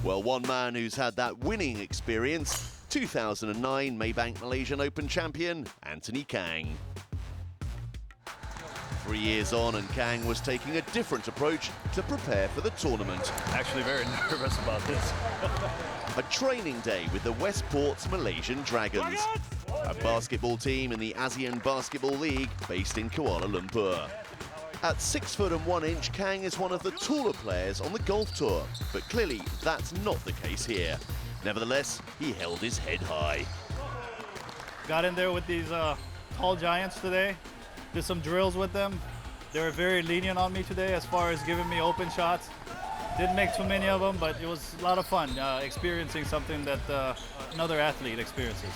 Well, one man who's had that winning experience, 2009 Maybank Malaysian Open champion, Anthony Kang. 3 years on and Kang was taking a different approach to prepare for the tournament. Actually very nervous about this. A training day with the Westport's Malaysian Dragons, a basketball team in the ASEAN Basketball League based in Kuala Lumpur. At 6 foot and 1 inch, Kang is one of the taller players on the golf tour, but clearly that's not the case here. Nevertheless, he held his head high. Got in there with these tall giants today, did some drills with them. They were very lenient on me today as far as giving me open shots. Didn't make too many of them, but it was a lot of fun experiencing something that another athlete experiences.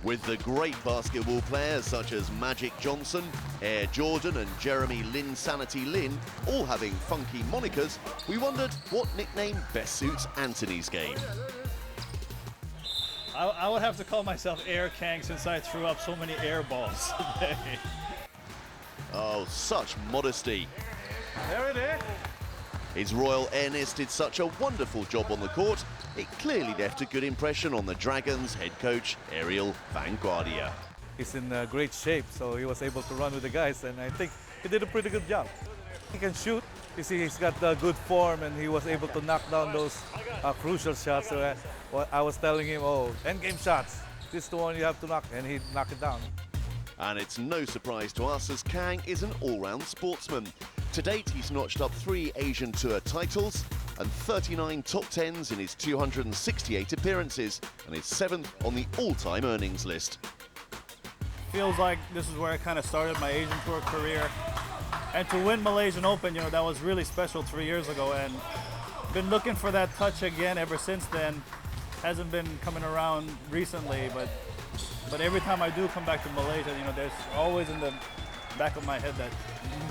With the great basketball players such as Magic Johnson, Air Jordan and Jeremy Lin Sanity Lin all having funky monikers, we wondered what nickname best suits Anthony's game. I would have to call myself Air Kang since I threw up so many air balls today. Oh, such modesty. There it is. His royal airness did such a wonderful job on the court, it clearly left a good impression on the Dragons' head coach, Ariel Van Guardia. He's in great shape, so he was able to run with the guys, and I think he did a pretty good job. He can shoot. You see, he's got good form, and he was able to knock down those crucial shots. So I was telling him, oh, endgame shots. This is the one you have to knock, and he knocked it down. And it's no surprise to us as Kang is an all-round sportsman. To date, he's notched up 3 Asian Tour titles and 39 top 10s in his 268 appearances, and is 7th on the all-time earnings list. Feels like this is where I kind of started my Asian Tour career. And to win Malaysian Open, that was really special 3 years ago, and been looking for that touch again ever since then. Hasn't been coming around recently, but every time I do come back to Malaysia, there's always in the back of my head that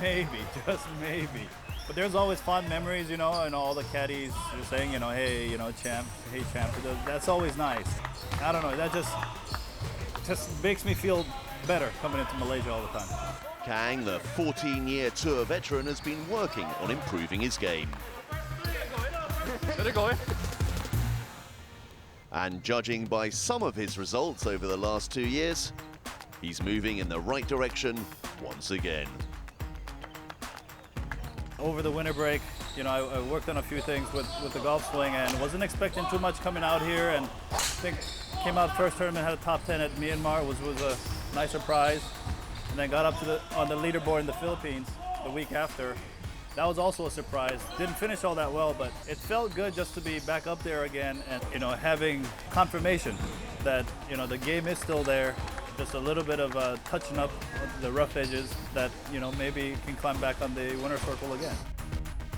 maybe, just maybe. But there's always fond memories, and all the caddies are saying, hey, champ, hey, champ. That's always nice. I don't know, that just makes me feel better coming into Malaysia all the time. Kang, the 14-year tour veteran, has been working on improving his game. And judging by some of his results over the last 2 years, he's moving in the right direction once again. Over the winter break, I worked on a few things with the golf swing and wasn't expecting too much coming out here, and I think came out first tournament, had a top 10 at Myanmar, was a nice surprise, and then got up to on the leaderboard in the Philippines the week after. That was also a surprise. Didn't finish all that well, but it felt good just to be back up there again and having confirmation that the game is still there. Just a little bit of touching up the rough edges that maybe can climb back on the winner's circle again.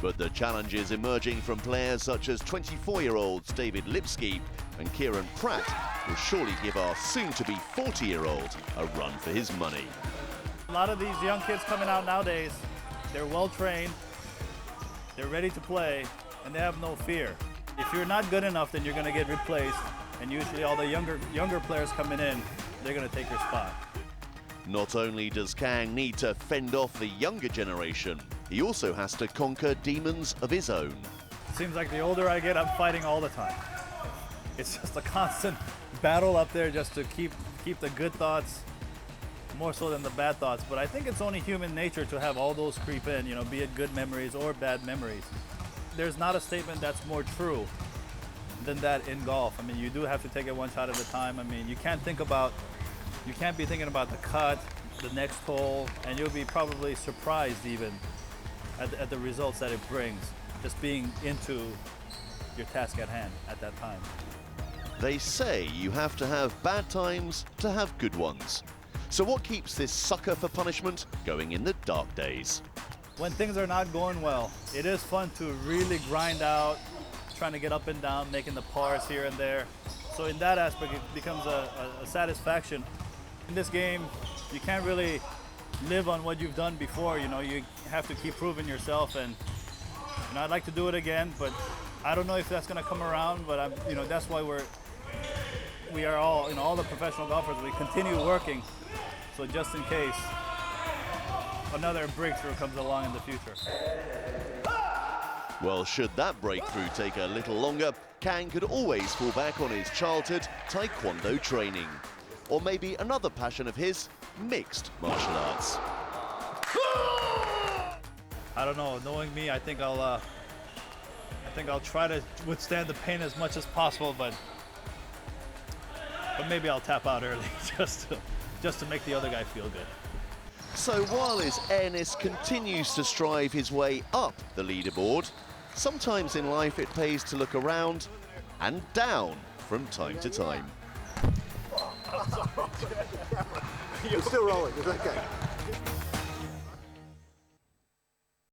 But the challenges emerging from players such as 24-year-olds David Lipsky and Kieran Pratt will surely give our soon-to-be 40-year-old a run for his money. A lot of these young kids coming out nowadays, they're well trained, they're ready to play, and they have no fear. If you're not good enough, then you're going to get replaced, and usually all the younger players coming in, they're going to take your spot. Not only does Kang need to fend off the younger generation, he also has to conquer demons of his own. Seems like the older I get, I'm fighting all the time. It's just a constant battle up there just to keep the good thoughts more so than the bad thoughts. But I think it's only human nature to have all those creep in, be it good memories or bad memories. There's not a statement that's more true than that in golf. I mean, you do have to take it one shot at a time. I mean, you can't be thinking about the cut, the next hole, and you'll be probably surprised even at the results that it brings, just being into your task at hand at that time. They say you have to have bad times to have good ones. So what keeps this sucker for punishment going in the dark days? When things are not going well, it is fun to really grind out, trying to get up and down, making the pars here and there. So in that aspect, it becomes a satisfaction. In this game, you can't really live on what you've done before. You have to keep proving yourself, and I'd like to do it again, but I don't know if that's going to come around. But that's why we are all the professional golfers. We continue working, so just in case another breakthrough comes along in the future. Well, should that breakthrough take a little longer, Kang could always fall back on his childhood taekwondo training. Or maybe another passion of his, mixed martial arts. I don't know. Knowing me, I think I'll try to withstand the pain as much as possible, but maybe I'll tap out early just to make the other guy feel good. So while his airness continues to strive his way up the leaderboard, sometimes in life it pays to look around and down from time to time. You're still rolling, it's okay.